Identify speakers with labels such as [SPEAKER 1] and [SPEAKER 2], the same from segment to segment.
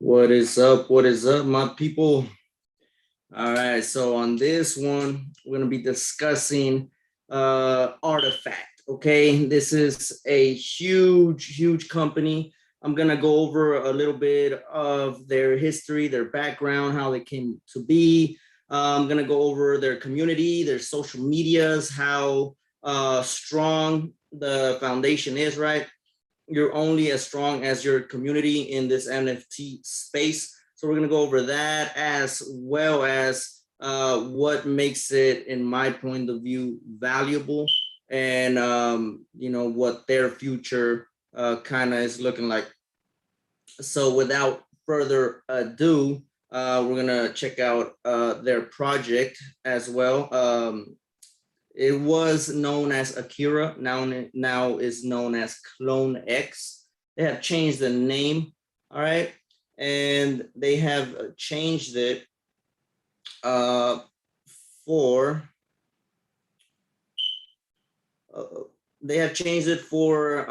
[SPEAKER 1] What is up? What is up, my people? All right, so on this one, we're gonna be discussing Artifact. Okay, this is a huge company. I'm gonna go over a little bit of their history, their background, how they came to be. I'm gonna go over their community, their social medias, how strong the foundation is. Right, you're only as strong as your community in this NFT space. So we're going to go over that as well as what makes it, in my point of view, valuable, and what their future kind of is looking like. So without further ado, we're gonna check out their project as well. It was known as Akira, now is known as Clonex. They have changed the name, all right, and they have changed it uh, for uh, they have changed it for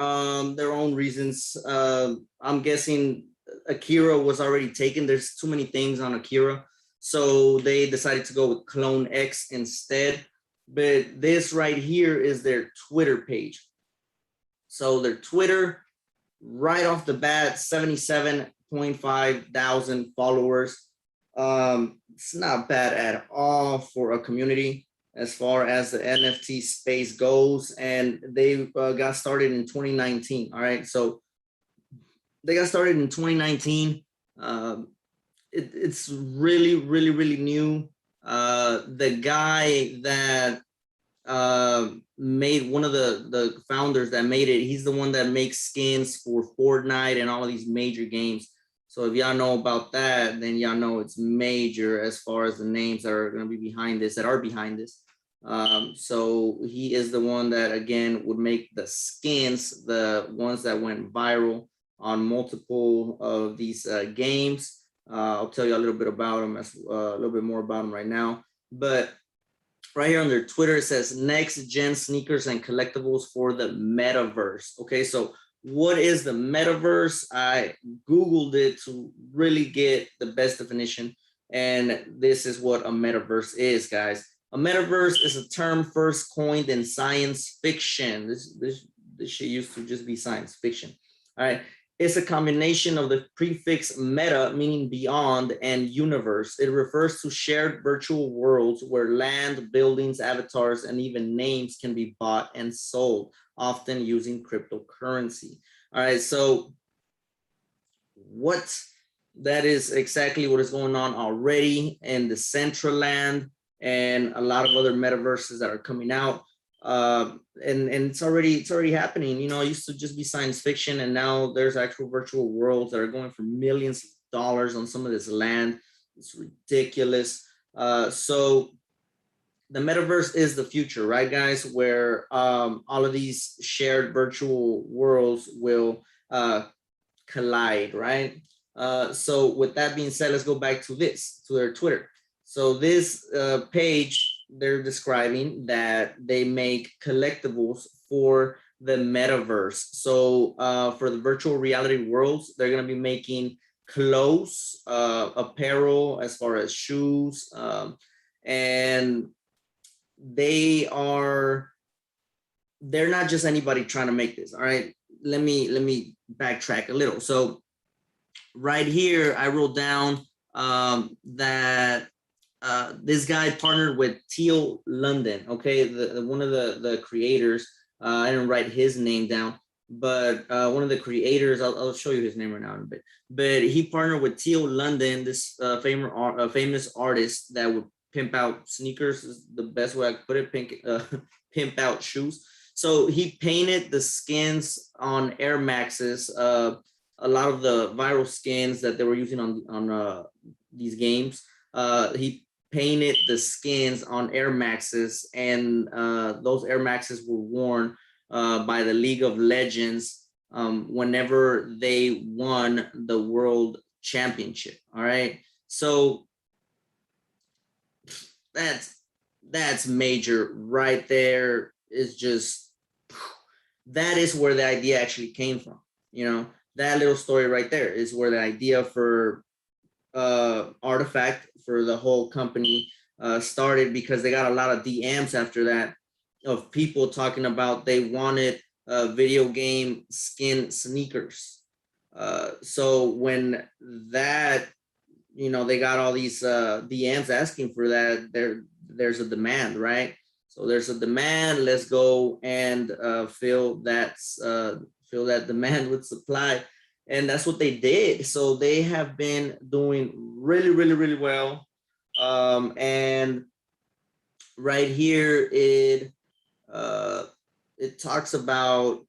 [SPEAKER 1] their own reasons. I'm guessing Akira was already taken. There's too many things on Akira, so they decided to go with Clone X instead. But this right here is their Twitter page. So their Twitter, right off the bat, 77.5 thousand followers. It's not bad at all for a community as far as the NFT space goes. And they got started in 2019. All right. So they got started in 2019. It's really new. The guy that made one of the founders that made it, he's the one that makes skins for Fortnite and all of these major games. So if y'all know about that, then y'all know it's major as far as the names that are going to be behind this, that are behind this. So he is the one that, again, would make the skins, the ones that went viral on multiple of these games. I'll tell you a little bit about them, a little bit more about them right now. But right here on their Twitter, it says next gen sneakers and collectibles for the metaverse. Okay, so what is the metaverse? I Googled it to really get the best definition. And this is what a metaverse is, guys. A metaverse is a term first coined in science fiction. This shit used to just be science fiction. All right. It's a combination of the prefix meta, meaning beyond, and universe. It refers to shared virtual worlds where land, buildings, avatars, and even names can be bought and sold, often using cryptocurrency. All right, so that is exactly what is going on already in the Decentraland and a lot of other metaverses that are coming out. And it's already happening. It used to just be science fiction, and now there's actual virtual worlds that are going for millions of dollars on some of this land. It's ridiculous. So the metaverse is the future, right, guys? Where all of these shared virtual worlds will collide, right? So with that being said, let's go back to their Twitter. So this page, they're describing that they make collectibles for the metaverse. So for the virtual reality worlds, they're going to be making clothes, apparel, as far as shoes, and they're not just anybody trying to make this. All right, let me backtrack a little. So right here, I wrote down that this guy partnered with Teal London. Okay, one of the creators. I didn't write his name down, but one of the creators. I'll show you his name right now in a bit. But he partnered with Teal London, this famous artist that would pimp out sneakers. Is the best way I could put it. Pimp out shoes. So he painted the skins on Air Maxes. A lot of the viral skins that they were using on these games. He painted the skins on Air Maxes, and those Air Maxes were worn by the League of Legends whenever they won the World Championship. All right, so that's major right there. Is just that is where the idea actually came from. that little story right there is where the idea for Rtfkt, for the whole company, started, because they got a lot of DMs after that of people talking about they wanted video game skin sneakers. So when that, they got all these DMs asking for that, there's a demand, right? So there's a demand. Let's go and fill that demand with supply, and that's what they did. So they have been doing really, really, really well. And right here it talks about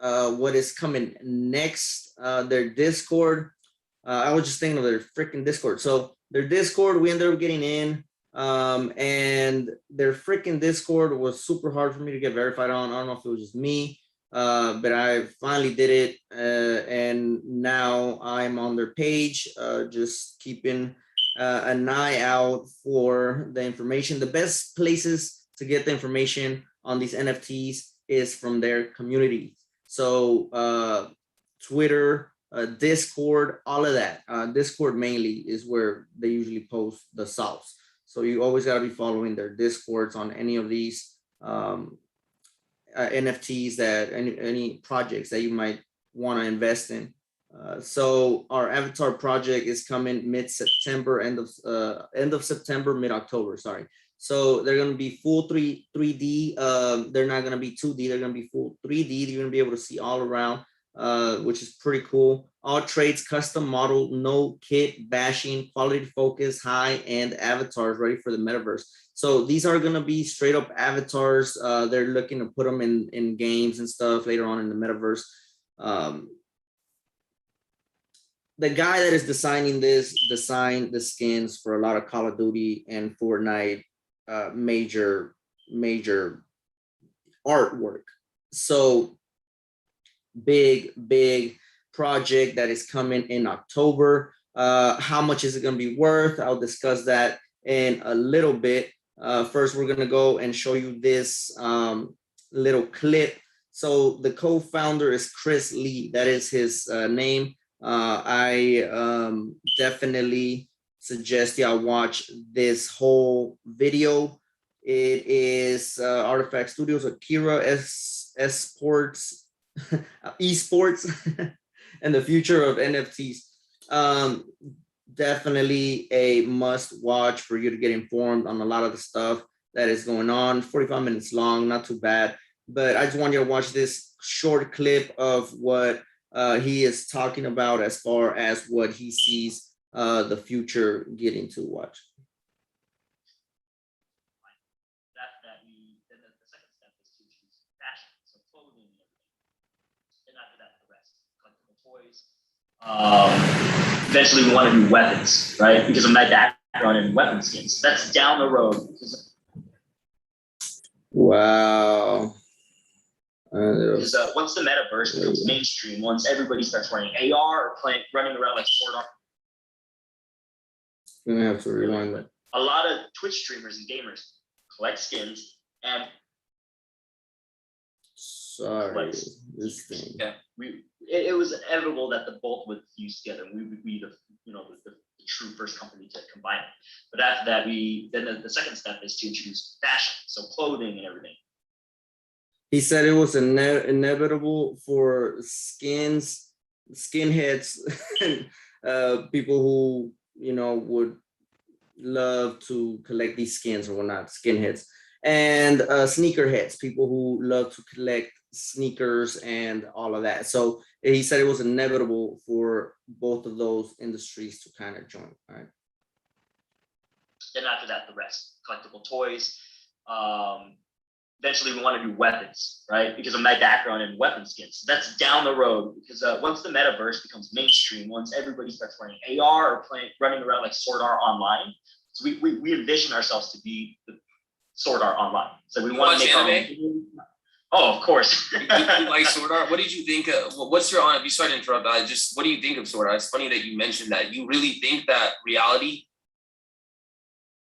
[SPEAKER 1] what is coming next. Their Discord. I was just thinking of their freaking Discord. So their Discord, we ended up getting in, and their freaking Discord was super hard for me to get verified on. I don't know if it was just me, but I finally did it, and now I'm on their page, just keeping an eye out for the information. The best places to get the information on these NFTs is from their community. So Twitter, Discord, all of that. Discord mainly is where they usually post the salts. So you always got to be following their Discords on any of these NFTs, that any projects that you might want to invest in. So our avatar project is coming mid-September, end of September, mid-October, sorry. So they're going to be full 3D. They're not going to be 2D. They're going to be full 3D. You're going to be able to see all around, which is pretty cool. All traits, custom model, no kit bashing, quality focus, high-end avatars ready for the metaverse. So these are going to be straight up avatars. They're looking to put them in games and stuff later on in the metaverse. The guy that is designing this designed the skins for a lot of Call of Duty and Fortnite major artwork. So big project that is coming in October. How much is it going to be worth? I'll discuss that in a little bit. First, we're going to go and show you this little clip. So the co-founder is Chris Lee. That is his name. I definitely suggest y'all watch this whole video. It is Rtfkt Studios, Akira, esports, and the future of NFTs. Definitely a must watch for you to get informed on a lot of the stuff that is going on. 45 minutes long, not too bad. But I just want you to watch this short clip of what he is talking about as far as what he sees the future getting to. Watch.
[SPEAKER 2] The second step is to choose fashion, so clothing and everything. And after that, the rest, collectible toys. Eventually, we want to do weapons, right? Because of my background in weapon skins. That's down the road.
[SPEAKER 1] Wow.
[SPEAKER 2] Because once the metaverse becomes mainstream, once everybody starts running AR or running around like Sword Art,
[SPEAKER 1] we're gonna have to rewind that.
[SPEAKER 2] A lot of Twitch streamers and gamers collect skins and
[SPEAKER 1] this thing.
[SPEAKER 2] Yeah, it was inevitable that the both would fuse together. We would be the true first company to combine it. But after that, the second step is to introduce fashion, so clothing and everything.
[SPEAKER 1] He said it was inevitable for skinheads, people who would love to collect these skins or whatnot, skinheads, and sneakerheads, people who love to collect sneakers and all of that. So he said it was inevitable for both of those industries to kind of join. All right.
[SPEAKER 2] Then after that, the rest, collectible toys. Eventually, we want to do weapons, right? Because of my background in weapon skins. That's down the road. Because once the metaverse becomes mainstream, once everybody starts running AR or running around like Sword Art Online, so we envision ourselves to be the Sword Art Online. So we want to make
[SPEAKER 3] anime?
[SPEAKER 2] Oh, of course.
[SPEAKER 3] You like Sword Art? What did you think of? What's your if you sorry to interrupt, what do you think of Sword Art? It's funny that you mentioned that. You really think that reality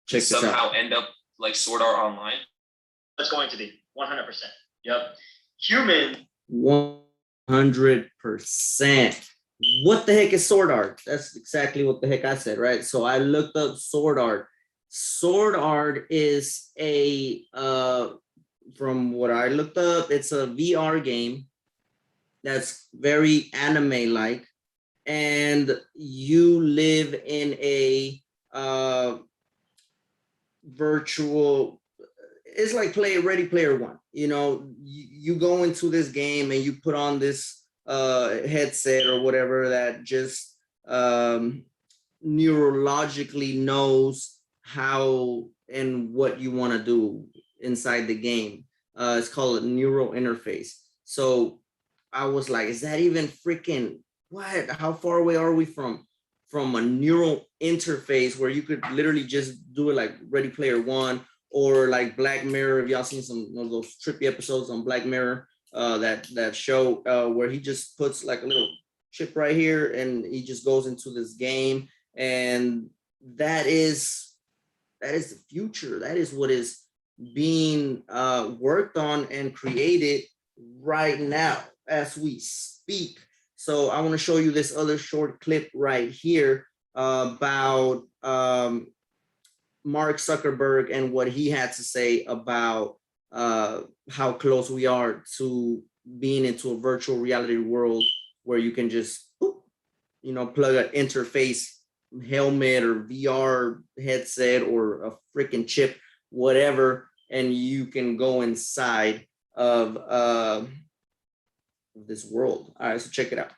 [SPEAKER 3] somehow end up like Sword Art Online?
[SPEAKER 2] It's going to be 100%. Yep. Human.
[SPEAKER 1] 100%. What the heck is sword art? That's exactly what the heck I said, right? So I looked up sword art. Sword art is a from what I looked up, it's a VR game that's very anime-like, and you live in a virtual, it's like Ready Player One. You know, you go into this game and you put on this headset or whatever that just neurologically knows how and what you want to do inside the game. It's called a neural interface. So I was like, is that even freaking what? How far away are we from a neural interface where you could literally just do it like Ready Player One or like Black Mirror? If y'all seen some of those trippy episodes on Black Mirror, that show where he just puts like a little chip right here and he just goes into this game, and that is the future. That is what is being worked on and created right now as we speak. So I want to show you this other short clip right here about Mark Zuckerberg and what he had to say about how close we are to being into a virtual reality world where you can just, you know, plug an interface helmet or VR headset or a freaking chip, whatever, and you can go inside of this world. All right, so check it out.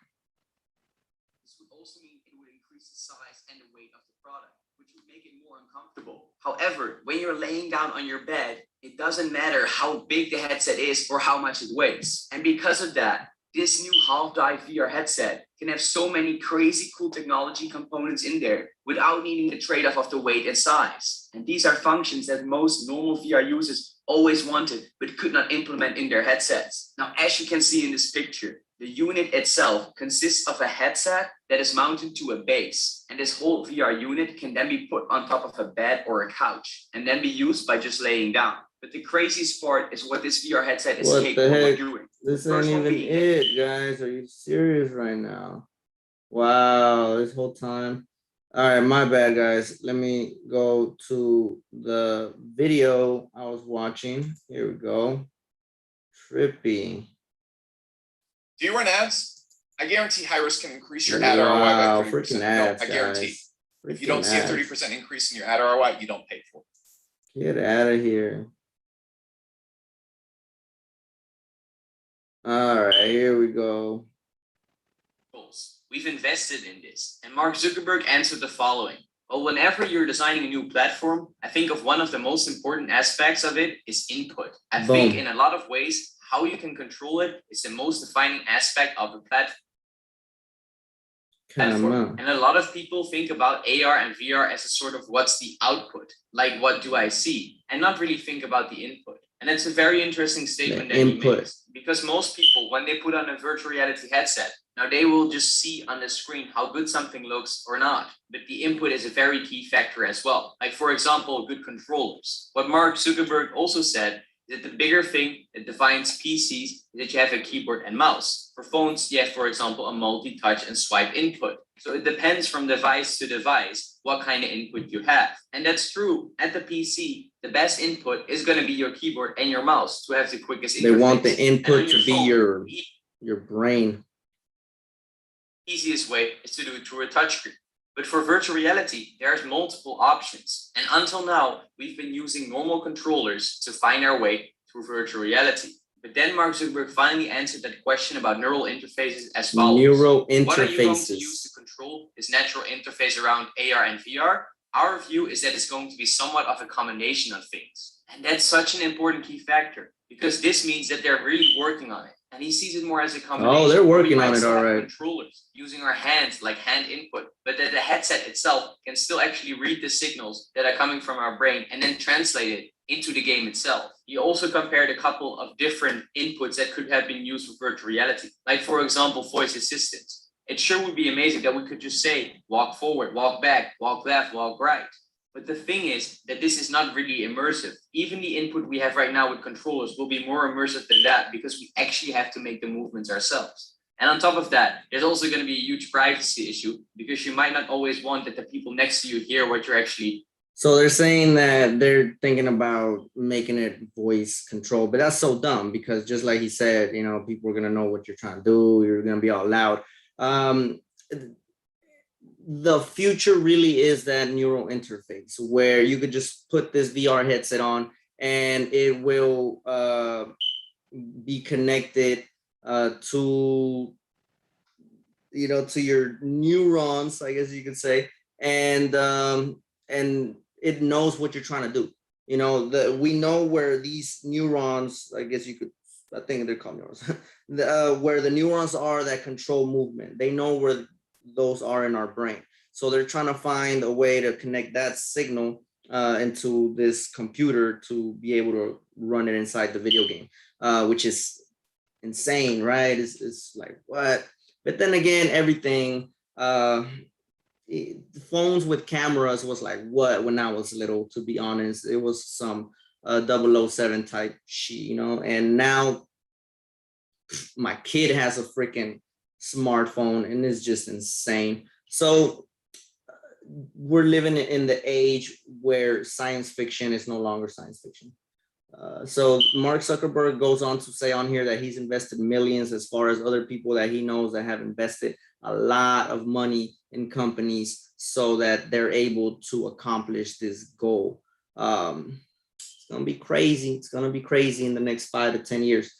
[SPEAKER 4] This would also mean it would increase the size and the weight of the product, which would make it more uncomfortable. However, when you're laying down on your bed, it doesn't matter how big the headset is or how much it weighs. And because of that, this new half-dive VR headset can have so many crazy cool technology components in there without needing the trade-off of the weight and size. And these are functions that most normal VR users always wanted but could not implement in their headsets. Now, as you can see in this picture, the unit itself consists of a headset that is mounted to a base. And this whole VR unit can then be put on top of a bed or a couch and then be used by just laying down. But the craziest part is what this VR headset is capable of doing.
[SPEAKER 1] This ain't even it, guys. Are you serious right now? Wow, this whole time. All right, my bad, guys. Let me go to the video I was watching. Here we go. Trippy.
[SPEAKER 5] Do you run ads? I guarantee high risk can increase your ad ROI by 30%.
[SPEAKER 1] Freaking ads,
[SPEAKER 5] I guarantee.
[SPEAKER 1] guys.
[SPEAKER 5] If you don't see a 30% increase in your ad ROI, you don't pay for it.
[SPEAKER 1] Get out of here. All right, here we go.
[SPEAKER 4] We've invested in this. And Mark Zuckerberg answered the following. Well, whenever you're designing a new platform, I think of one of the most important aspects of it is input. I think in a lot of ways, how you can control it is the most defining aspect of a platform. And a lot of people think about AR and VR as a sort of what's the output, like what do I see, and not really think about the input. And that's a very interesting statement that he makes, because most people, when they put on a virtual reality headset, now they will just see on the screen how good something looks or not. But the input is a very key factor as well. Like, for example, good controllers. What Mark Zuckerberg also said is that the bigger thing that defines PCs is that you have a keyboard and mouse. For phones, you have, for example, a multi-touch and swipe input. So it depends from device to device what kind of input you have. And that's true. At the PC, the best input is going to be your keyboard and your mouse to have the quickest interface.
[SPEAKER 1] They want the input to be your brain.
[SPEAKER 4] Easiest way is to do it through a touchscreen. But for virtual reality, there's multiple options. And until now, we've been using normal controllers to find our way through virtual reality. But then Mark Zuckerberg finally answered that question about neural interfaces as follows.
[SPEAKER 1] Neural interfaces.
[SPEAKER 4] What are you going to use to control this natural interface around AR and VR? Our view is that it's going to be somewhat of a combination of things. And that's such an important key factor, because this means that they're really working on it. And he sees it more as a combination.
[SPEAKER 1] Oh, they're working on it, all right.
[SPEAKER 4] Controllers using our hands like hand input, but that the headset itself can still actually read the signals that are coming from our brain and then translate it into the game itself. He also compared a couple of different inputs that could have been used for virtual reality, like, for example, voice assistants. It sure would be amazing that we could just say, walk forward, walk back, walk left, walk right. But the thing is that this is not really immersive. Even the input we have right now with controllers will be more immersive than that, because we actually have to make the movements ourselves. And on top of that, there's also going to be a huge privacy issue because you might not always want that the people next to you hear what you're actually.
[SPEAKER 1] So they're saying that they're thinking about making it voice control, but that's so dumb because just like he said, you know, people are going to know what you're trying to do. You're going to be all loud. The future really is that neural interface where you could just put this VR headset on and it will be connected to, you know, to your neurons, I guess you could say, and it knows what you're trying to do. You know, we know where these neurons, I guess you could, I think they're called neurons, where the neurons are that control movement. They know where those are in our brain. So they're trying to find a way to connect that signal into this computer to be able to run it inside the video game, which is insane, right? It's like, what? But then again, everything, phones with cameras was like, what, when I was little, to be honest. It was some 007 type shit, you know? And now my kid has a freaking smartphone and it's just insane. So we're living in the age where science fiction is no longer science fiction. So Mark Zuckerberg goes on to say on here that he's invested millions, as far as other people that he knows that have invested a lot of money in companies so that they're able to accomplish this goal. It's gonna be crazy. It's gonna be crazy in the next 5 to 10 years.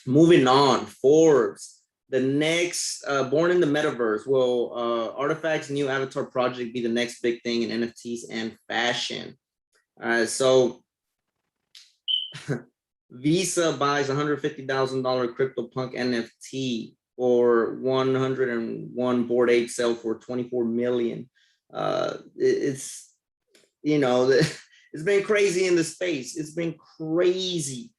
[SPEAKER 1] Moving on, Forbes, the next born in the metaverse. Will Rtfkt's new avatar project be the next big thing in NFTs and fashion? So Visa buys $150,000 CryptoPunk NFT, or 101 Bored Ape sell for 24 million. It's, you know, it's been crazy in the space. It's been crazy.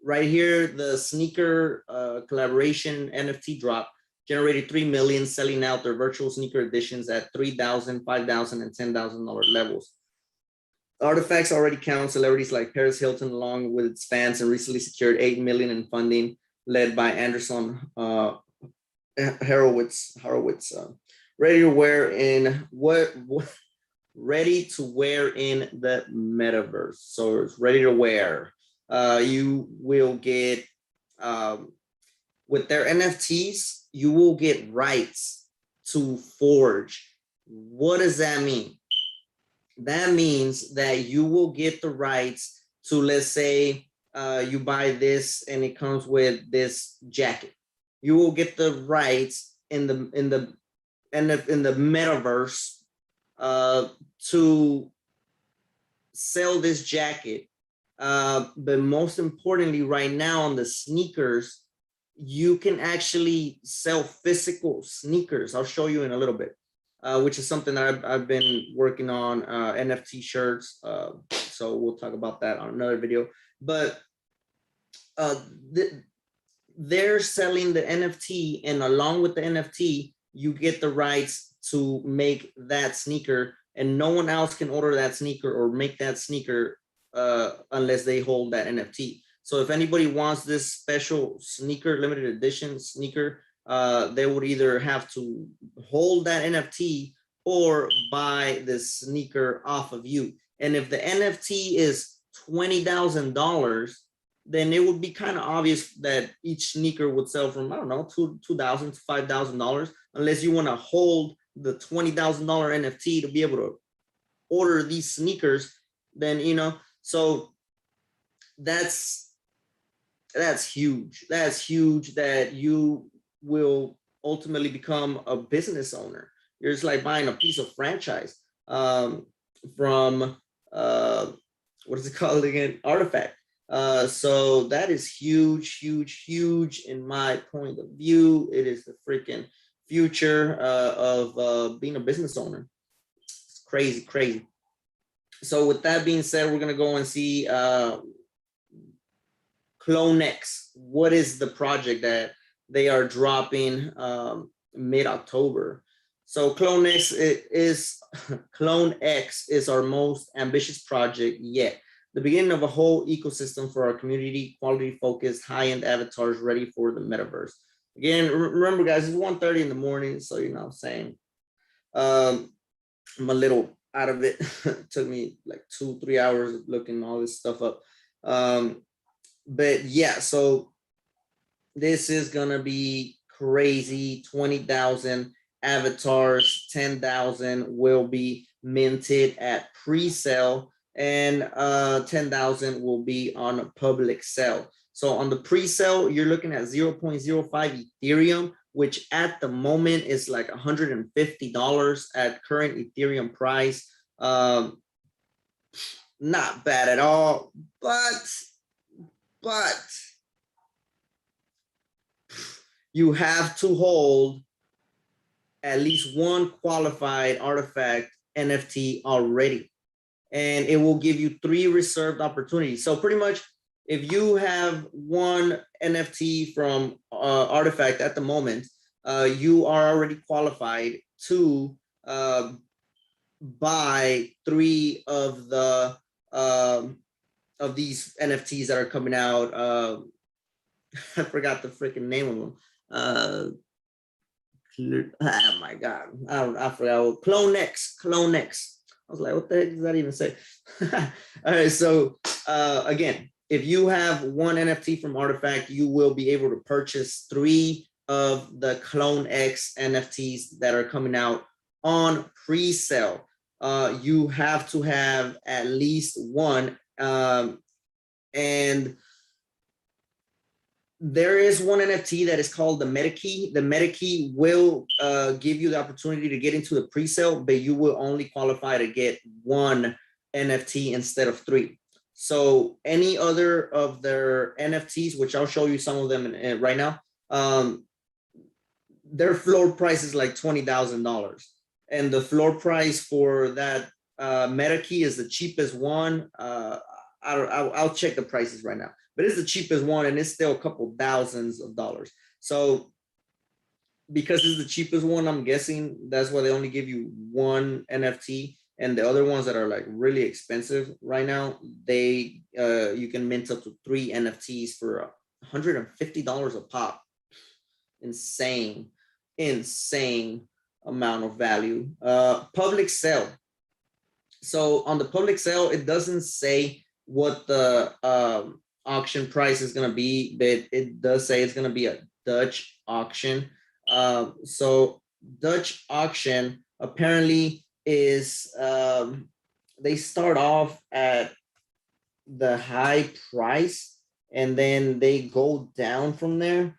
[SPEAKER 1] Right here, the sneaker collaboration NFT drop generated 3 million, selling out their virtual sneaker editions at $3,000, $5,000, and $10,000 levels. Rtfkt already counts celebrities like Paris Hilton along with its fans and recently secured 8 million in funding led by Anderson Horowitz. Ready to wear in ready to wear in the metaverse. So it's ready to wear. You will get with their NFTs, you will get rights to forge. What does that mean? That means that you will get the rights to, let's say you buy this and it comes with this jacket. You will get the rights in the metaverse to sell this jacket. But most importantly, right now on the sneakers, you can actually sell physical sneakers. I'll show you in a little bit. Which is something that I've been working on, NFT shirts. So we'll talk about that on another video. But they're selling the NFT, and along with the NFT, you get the rights to make that sneaker, and no one else can order that sneaker or make that sneaker unless they hold that NFT. So if anybody wants this special sneaker, limited edition sneaker, they would either have to hold that NFT or buy the sneaker off of you. And if the NFT is $20,000, then it would be kind of obvious that each sneaker would sell from, I don't know, $2,000 to $5,000, unless you want to hold the $20,000 NFT to be able to order these sneakers. Then, you know, so that's huge. That's huge that you will ultimately become a business owner. You're just like buying a piece of franchise from what is it called again? Rtfkt. So that is huge, huge, huge in my point of view. It is the freaking future of being a business owner. It's crazy, crazy. So with that being said, we're gonna go and see Clonex. What is the project that they are dropping mid-October? So Clonex is our most ambitious project yet. the beginning of a whole ecosystem for our community, quality focused, high-end avatars ready for the metaverse. Again, remember guys, it's 1:30 in the morning, so you know what I'm saying. I'm a little out of it. It took me like 2-3 hours looking all this stuff up. But yeah, so this is gonna be crazy. 20,000 avatars, 10,000 will be minted at pre-sale, and 10,000 will be on a public sale. So on the pre-sale, you're looking at 0.05 Ethereum, which at the moment is like $150 at current Ethereum price. Not bad at all, but you have to hold at least one qualified Rtfkt NFT already, and it will give you 3 reserved opportunities. So pretty much, if you have one NFT from Rtfkt at the moment, you are already qualified to buy 3 of the of these NFTs that are coming out. I forgot the freaking name of them. Oh my god, I forgot. Clonex. I was like, what the heck does that even say? All right, so again, if you have one NFT from Rtfkt, you will be able to purchase 3 of the Clonex NFTs that are coming out on pre-sale. You have to have at least one, and there is one NFT that is called the MetaKey. The MetaKey will give you the opportunity to get into the pre-sale, but you will only qualify to get 1 NFT instead of 3. So any other of their NFTs, which I'll show you some of them right now, their floor price is like $20,000. And the floor price for that MetaKey is the cheapest one. I'll check the prices right now, but it's the cheapest one, and it's still a couple thousands of dollars. So because it's the cheapest one, I'm guessing that's why they only give you 1 NFT, and the other ones that are like really expensive right now, they you can mint up to 3 NFTs for $150 a pop. Insane amount of value. Public sale. So on the public sale, it doesn't say what the auction price is going to be, but it does say it's going to be a Dutch auction. So Dutch auction apparently is they start off at the high price and then they go down from there.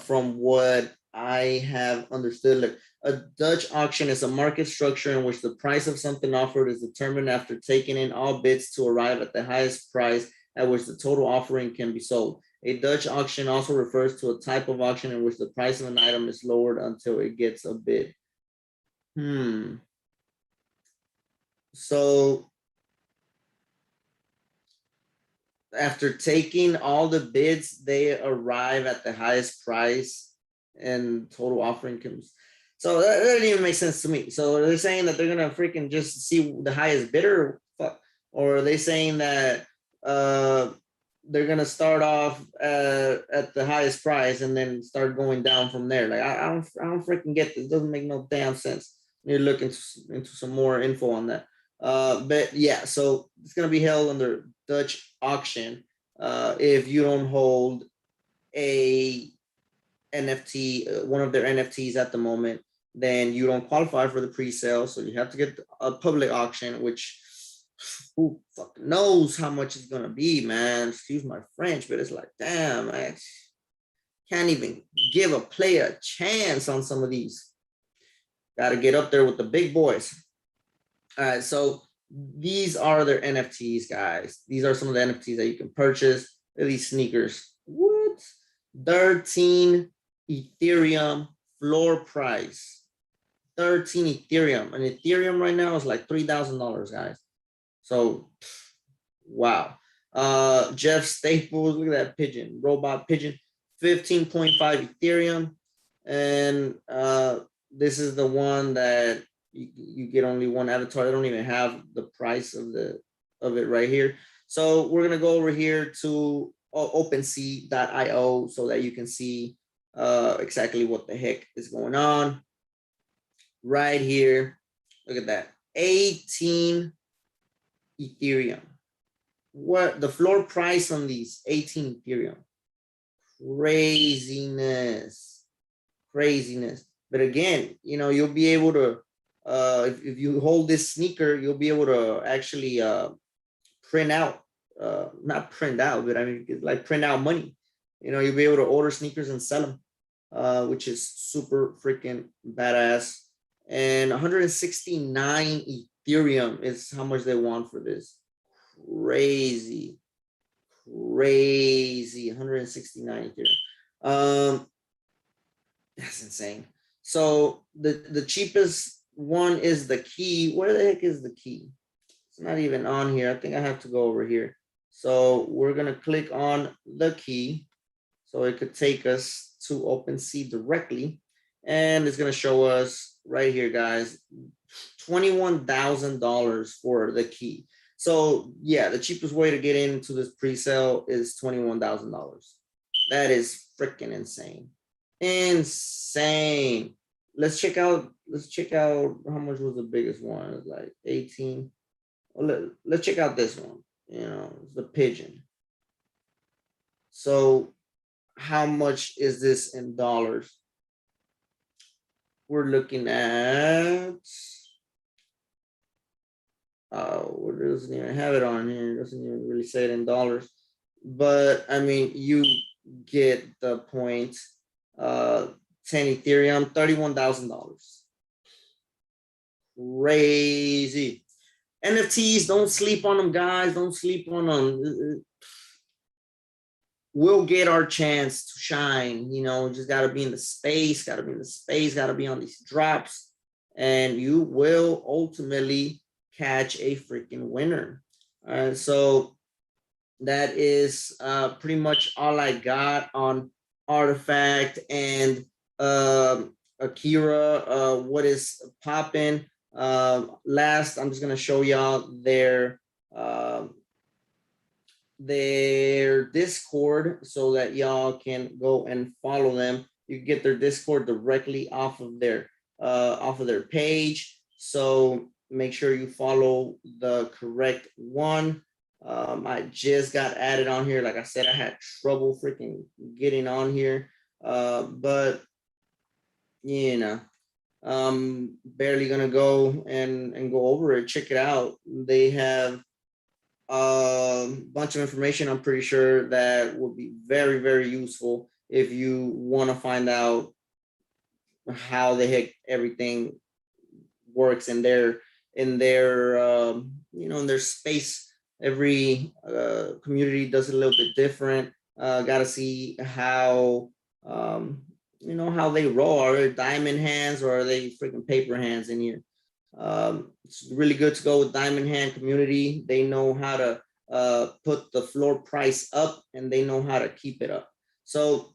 [SPEAKER 1] From what I have understood, like a Dutch auction is a market structure in which the price of something offered is determined after taking in all bids to arrive at the highest price at which the total offering can be sold. A Dutch auction also refers to a type of auction in which the price of an item is lowered until it gets a bid. So after taking all the bids, they arrive at the highest price and total offering comes. So that doesn't even make sense to me. So they're saying that they're gonna freaking just see the highest bidder, or are they saying that they're gonna start off at the highest price and then start going down from there? Like I don't freaking get this. It doesn't make no damn sense. You're looking into some more info on that. But yeah, so it's gonna be held under Dutch auction. If you don't hold a NFT, one of their NFTs at the moment, then you don't qualify for the pre-sale. So you have to get a public auction, which who fucking knows how much it's gonna be, man. Excuse my French, but it's like, damn, I can't even give a player a chance on some of these. Got to get up there with the big boys. All right, so these are their NFTs, guys. These are some of the NFTs that you can purchase. These sneakers. What? 13 Ethereum floor price. 13 Ethereum. And Ethereum right now is like $3,000, guys. So, wow. Jeff Staples, look at that pigeon. Robot pigeon. 15.5 Ethereum. And this is the one that you get only one avatar. They don't even have the price of it right here. So we're gonna go over here to OpenSea.io so that you can see exactly what the heck is going on. Right here, look at that, 18 Ethereum. What the floor price on these 18 Ethereum? Craziness. But again, you know, you'll be able to if you hold this sneaker, you'll be able to actually print out, not print out, but I mean like print out money. You know, you'll be able to order sneakers and sell them, which is super freaking badass. And 169 Ethereum is how much they want for this. Crazy 169 Ethereum. That's insane. So the cheapest one is the key. Where the heck is the key? It's not even on here. I think I have to go over here. So we're gonna click on the key so it could take us to OpenSea directly, and it's gonna show us right here, guys, $21,000 for the key. So yeah, the cheapest way to get into this pre-sale is $21,000. That is freaking insane. Insane. Let's check out how much was the biggest one. It was like 18. Well, let's check out this one. You know, the pigeon. So how much is this in dollars? We're looking at it doesn't even have it on here. It doesn't even really say it in dollars, but I mean, you get the point. 10 Ethereum, $31,000. Crazy. NFTs, don't sleep on them, guys. Don't sleep on them. We'll get our chance to shine. You know, just got to be in the space, got to be on these drops, and you will ultimately catch a freaking winner. So that is pretty much all I got on Rtfkt and Akira. What is popping? Last, I'm just gonna show y'all their Discord so that y'all can go and follow them. You can get their Discord directly off of their page. So make sure you follow the correct one. I just got added on here. Like I said, I had trouble freaking getting on here. But you know, barely gonna go and go over it. Check it out. They have a bunch of information. I'm pretty sure that would be very, very useful if you want to find out how the heck everything works in their in their space. Every community does it a little bit different. Got to see how how they roll. Are they diamond hands or are they freaking paper hands in here? It's really good to go with diamond hand community. They know how to put the floor price up and they know how to keep it up. So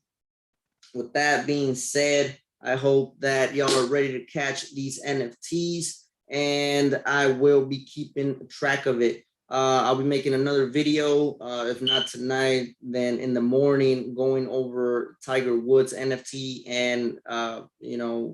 [SPEAKER 1] with that being said, I hope that y'all are ready to catch these NFTs, and I will be keeping track of it. I'll be making another video, if not tonight, then in the morning, going over Tiger Woods NFT, and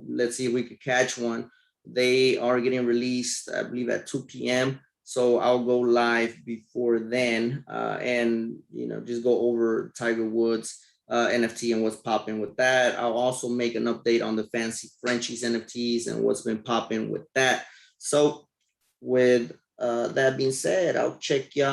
[SPEAKER 1] let's see if we could catch one. They are getting released, I believe, at 2 p.m. So I'll go live before then, and just go over Tiger Woods NFT and what's popping with that. I'll also make an update on the Fancy Frenchies NFTs and what's been popping with that. So with that being said, I'll check y'all